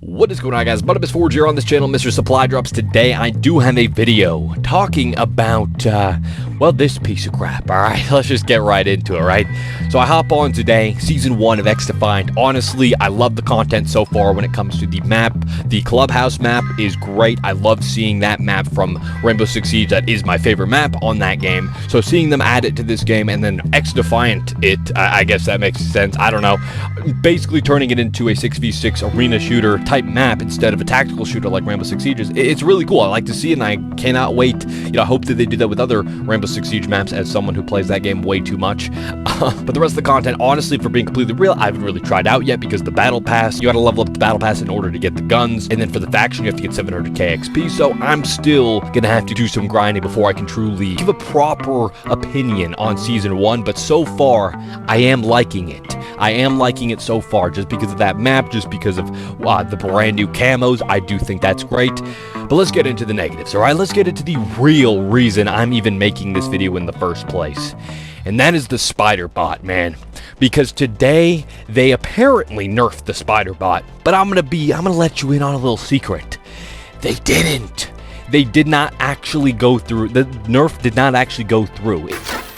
What is going on, guys? Forge here on this channel, Mr. Supply Drops. Today I do have a video talking about well, this piece of crap. Alright, let's just get right into it, right? So I hop on today, season 1 of XDefiant. Honestly, I love the content so far when it comes to the map. The clubhouse map is great. I love seeing that map from Rainbow Six Siege. That is my favorite map on that game. So seeing them add it to this game and then XDefiant it, I guess that makes sense. I don't know. Basically turning it into a 6v6 arena shooter type map instead of a tactical shooter like Rainbow Six Siege. It's really cool. I like to see it, and I cannot wait. You know, I hope that they do that with other Rainbow Six Siege maps as someone who plays that game way too much. But the rest of the content, honestly, for being completely real, I haven't really tried out yet because the battle pass, you gotta level up the battle pass in order to get the guns, and then for the faction you have to get 700k XP, so I'm still gonna have to do some grinding before I can truly give a proper opinion on season 1, but so far, I am liking it. I am liking it so far, just because of that map, just because of the brand new camos. I do think that's great. But let's get into the negatives, alright? Let's get into the real reason I'm even making this video in the first place. And that is the Spiderbot, man. Because today, they apparently nerfed the Spiderbot. But I'm gonna let you in on a little secret. They didn't. They did not actually go through, the nerf did not actually go through.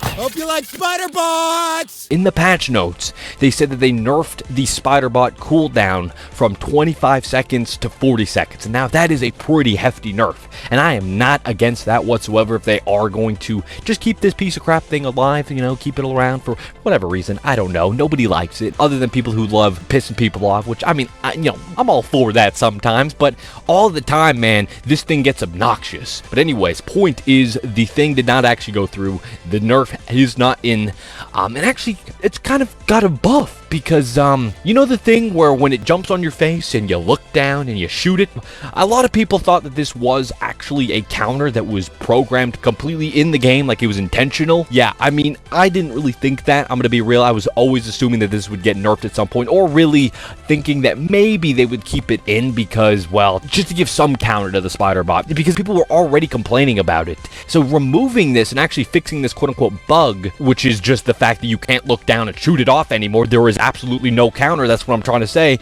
Hope you like Spiderbots! In the patch notes, they said that they nerfed the Spiderbot cooldown from 25 seconds to 40 seconds. And now that is a pretty hefty nerf. And I am not against that whatsoever if they are going to just keep this piece of crap thing alive, you know, keep it around for whatever reason. I don't know. Nobody likes it other than people who love pissing people off, which, I mean, I'm all for that sometimes, but all the time, man, this thing gets obnoxious. But anyways, point is, the thing did not actually go through. The nerf is not in, and actually it's kind of got a buff because you know the thing where when it jumps on your face and you look down and you shoot it? A lot of people thought that this was actually a counter that was programmed completely in the game, like it was intentional. Yeah, I mean, I didn't really think that. I'm gonna be real, I was always assuming that this would get nerfed at some point, or really thinking that maybe they would keep it in because, well, just to give some counter to the Spiderbot, because people were already complaining about it. So removing this and actually fixing this quote-unquote bug, which is just the fact that you can't look down and shoot it off anymore, there is absolutely no counter, that's what I'm trying to say,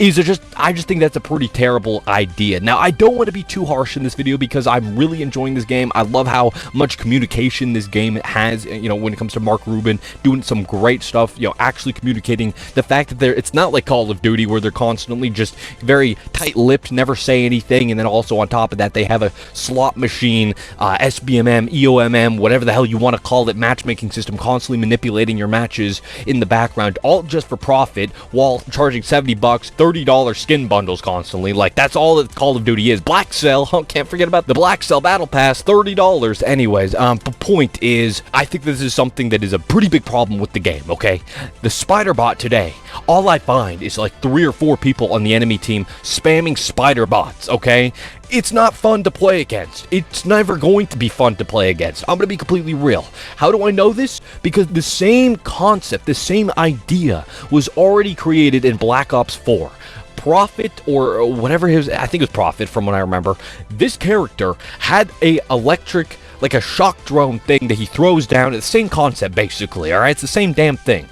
I just think that's a pretty terrible idea. Now, I don't want to be too harsh in this video because I'm really enjoying this game. I love how much communication this game has, you know, when it comes to Mark Rubin doing some great stuff, you know, actually communicating. The fact that it's not like Call of Duty where they're constantly just very tight-lipped, never say anything, and then also on top of that, they have a slot machine, SBMM, EOMM, whatever the hell you want to call it, matchmaking system, constantly manipulating your matches in the background, all just for profit, while charging $70, $30 skin bundles constantly. Like, that's all that Call of Duty is. Black Cell, can't forget about the Black Cell Battle Pass, $30. Anyways, the point is, I think this is something that is a pretty big problem with the game, okay? The Spiderbot today, all I find is like 3 or 4 people on the enemy team spamming Spiderbots, okay? It's not fun to play against. It's never going to be fun to play against. I'm going to be completely real. How do I know this? Because the same concept, the same idea was already created in Black Ops 4. Prophet, or whatever his, I think it was Prophet from what I remember. This character had a electric, like a shock drone thing that he throws down. It's the same concept basically, alright? It's the same damn thing.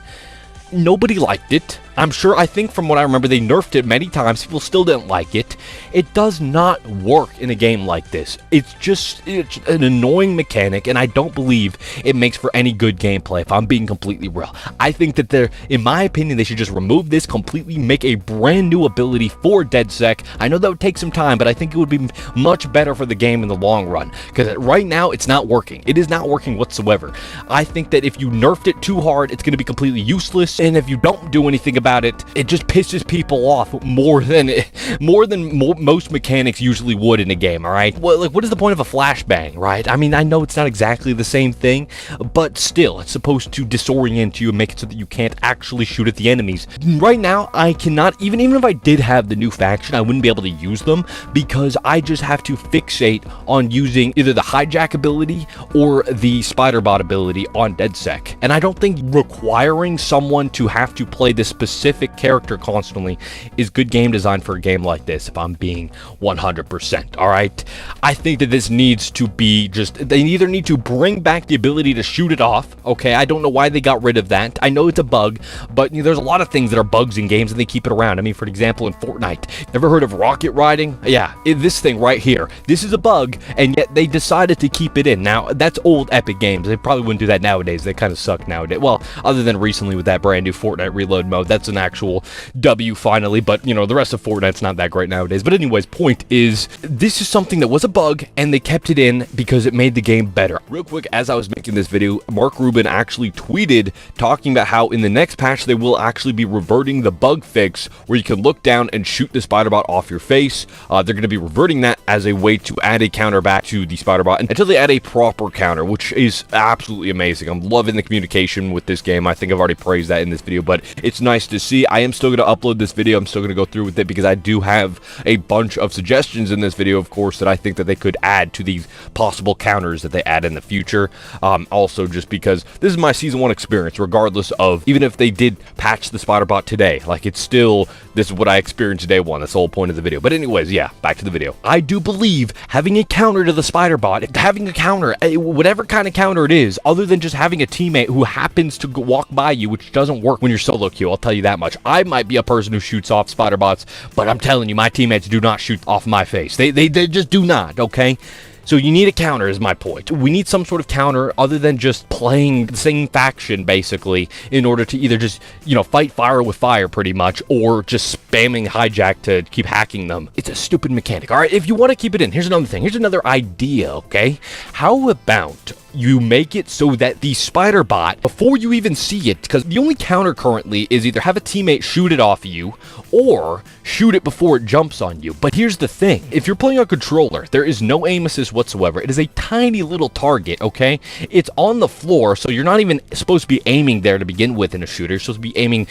Nobody liked it. I'm sure, I think from what I remember, they nerfed it many times. People still didn't like it. It does not work in a game like this. It's an annoying mechanic, and I don't believe it makes for any good gameplay, if I'm being completely real. I think that in my opinion, they should just remove this completely, make a brand new ability for DedSec. I know that would take some time, but I think it would be much better for the game in the long run, because right now, it's not working. It is not working whatsoever. I think that if you nerfed it too hard, it's going to be completely useless, and if you don't do anything about it, it just pisses people off more than most mechanics usually would in a game, alright? Well, like, what is the point of a flashbang, right? I mean, I know it's not exactly the same thing, but still, it's supposed to disorient you and make it so that you can't actually shoot at the enemies. Right now, I cannot, even if I did have the new faction, I wouldn't be able to use them because I just have to fixate on using either the hijack ability or the Spiderbot ability on DedSec. And I don't think requiring someone to have to play this specific specific character constantly is good game design for a game like this, if I'm being 100%, alright? I think that this needs to be they either need to bring back the ability to shoot it off, okay? I don't know why they got rid of that. I know it's a bug, but there's a lot of things that are bugs in games and they keep it around. I mean, for example, in Fortnite, ever heard of rocket riding? Yeah, this thing right here. This is a bug, and yet they decided to keep it in. Now, that's old Epic Games. They probably wouldn't do that nowadays. They kind of suck nowadays. Well, other than recently with that brand new Fortnite reload mode, that's an actual W finally, but the rest of Fortnite's not that great nowadays. But anyways, point is, this is something that was a bug, and they kept it in because it made the game better. Real quick, as I was making this video, Mark Rubin actually tweeted talking about how in the next patch they will actually be reverting the bug fix where you can look down and shoot the Spiderbot off your face. They're going to be reverting that as a way to add a counter back to the Spiderbot until they add a proper counter, which is absolutely amazing. I'm loving the communication with this game. I think I've already praised that in this video, but it's nice to see. I am still going to upload this video. I'm still going to go through with it because I do have a bunch of suggestions in this video, of course, that I think that they could add to these possible counters that they add in the future. Also, just because this is my Season 1 experience, regardless of, even if they did patch the Spiderbot today, like, it's still, this is what I experienced day one. That's the whole point of the video. But anyways, yeah, back to the video. I do believe having a counter to the Spiderbot, having a counter, whatever kind of counter it is, other than just having a teammate who happens to walk by you, which doesn't work when you're solo queue, I'll tell you that much. I might be a person who shoots off Spiderbots, but I'm telling you, my teammates do not shoot off my face. They just do not, okay? So you need a counter is my point. We need some sort of counter other than just playing the same faction, basically, in order to either just, fight fire with fire, pretty much, or just spamming hijack to keep hacking them. It's a stupid mechanic. All right, if you want to keep it in, here's another thing. Here's another idea, okay? How about you make it so that the Spiderbot, before you even see it, because the only counter currently is either have a teammate shoot it off of you or shoot it before it jumps on you. But here's the thing. If you're playing a controller, there is no aim assist whatsoever. It is a tiny little target, okay? It's on the floor, so you're not even supposed to be aiming there to begin with in a shooter. You're supposed to be aiming,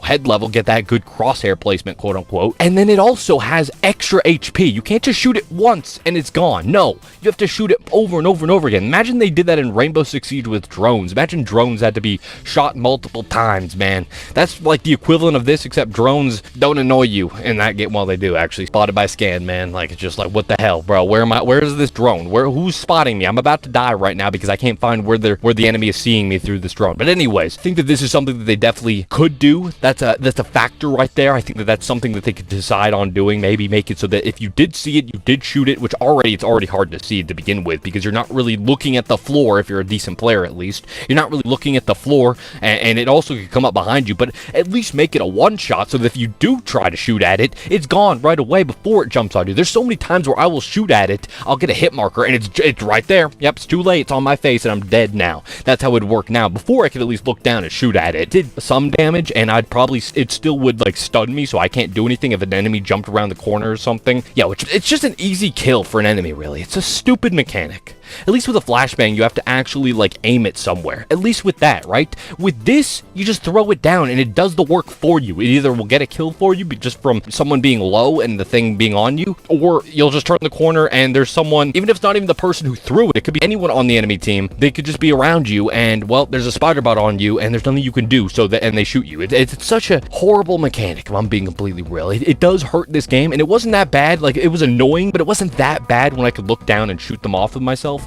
head level, get that good crosshair placement, quote unquote. And then it also has extra HP. You can't just shoot it once and it's gone. No, you have to shoot it over and over and over again. Imagine they did that in Rainbow Six Siege with drones. Imagine drones had to be shot multiple times, man. That's like the equivalent of this, except drones don't annoy you in that game. Well, they do, actually. Spotted by scan, man. Like, it's just like, what the hell, bro? Where is this drone? Who's spotting me? I'm about to die right now because I can't find where the enemy is seeing me through this drone. But anyways, I think that this is something that they definitely could do. That's a factor right there. I think that that's something that they could decide on doing. Maybe make it so that if you did see it, you did shoot it, which it's already hard to see to begin with because you're not really looking at the floor. If you're a decent player, at least you're not really looking at the floor, and it also could come up behind you, but at least make it a one shot so that if you do try to shoot at it, it's gone right away before it jumps on you. There's so many times where I will shoot at it, I'll get a hit marker and it's right there. Yep, it's too late, it's on my face and I'm dead now. That's how it would work now. Before, I could at least look down and shoot at it. It did some damage, and it still would like stun me, so I can't do anything if an enemy jumped around the corner or something. Yeah, it's just an easy kill for an enemy, really. It's a stupid mechanic. At least with a flashbang, you have to actually like aim it somewhere. At least with that, right? With this, you just throw it down and it does the work for you. It either will get a kill for you just from someone being low and the thing being on you, or you'll just turn the corner and there's someone, even if it's not even the person who threw it, it could be anyone on the enemy team. They could just be around you and, well, there's a Spiderbot on you and there's nothing you can do, and they shoot you. It's such a horrible mechanic, if I'm being completely real. It does hurt this game, and it wasn't that bad. Like, it was annoying, but it wasn't that bad when I could look down and shoot them off with myself.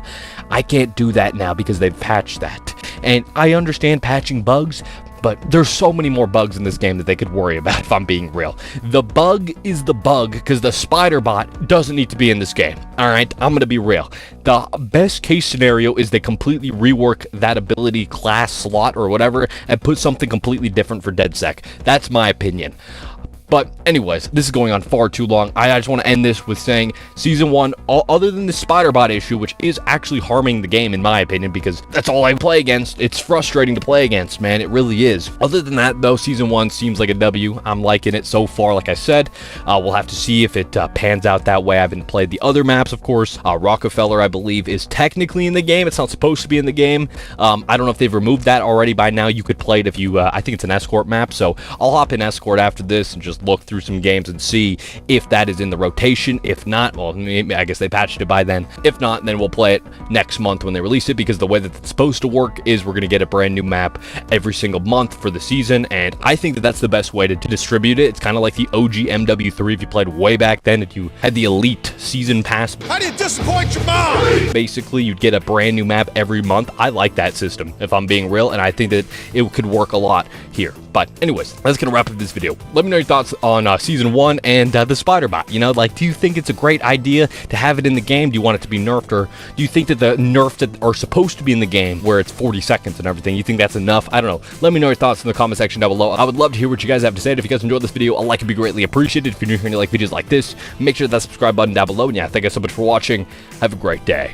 I can't do that now because they've patched that. And I understand patching bugs, but there's so many more bugs in this game that they could worry about, if I'm being real. The bug is the bug because the Spiderbot doesn't need to be in this game. All right, I'm going to be real. The best case scenario is they completely rework that ability class slot or whatever and put something completely different for DedSec. That's my opinion. But anyways, this is going on far too long. I just want to end this with saying Season 1, other than the Spiderbot issue, which is actually harming the game in my opinion, because that's all I play against. It's frustrating to play against, man. It really is. Other than that, though, Season 1 seems like a W. I'm liking it so far, like I said. We'll have to see if it pans out that way. I haven't played the other maps, of course. Rockefeller, I believe, is technically in the game. It's not supposed to be in the game. I don't know if they've removed that already by now. You could play it if you, I think it's an escort map, so I'll hop in escort after this and just just look through some games and see if that is in the rotation. If not, well, I guess they patched it by then. If not, then we'll play it next month when they release it, because the way that it's supposed to work is we're going to get a brand new map every single month for the season, and I think that that's the best way to distribute it. It's kind of like the OG MW3 if you played way back then, if you had the Elite Season Pass. How do you disappoint your mom? Basically, you'd get a brand new map every month. I like that system, if I'm being real, and I think that it could work a lot here. But anyways, that's going to wrap up this video. Let me know your thoughts on Season 1 and the Spiderbot. You know, like, do you think it's a great idea to have it in the game? Do you want it to be nerfed, or do you think that the nerfs that are supposed to be in the game, where it's 40 seconds and everything, you think that's enough? I don't know. Let me know your thoughts in the comment section down below. I would love to hear what you guys have to say. And if you guys enjoyed this video, a like would be greatly appreciated. If you're new here and you like videos like this, make sure that subscribe button down below. And yeah, thank you so much for watching. Have a great day.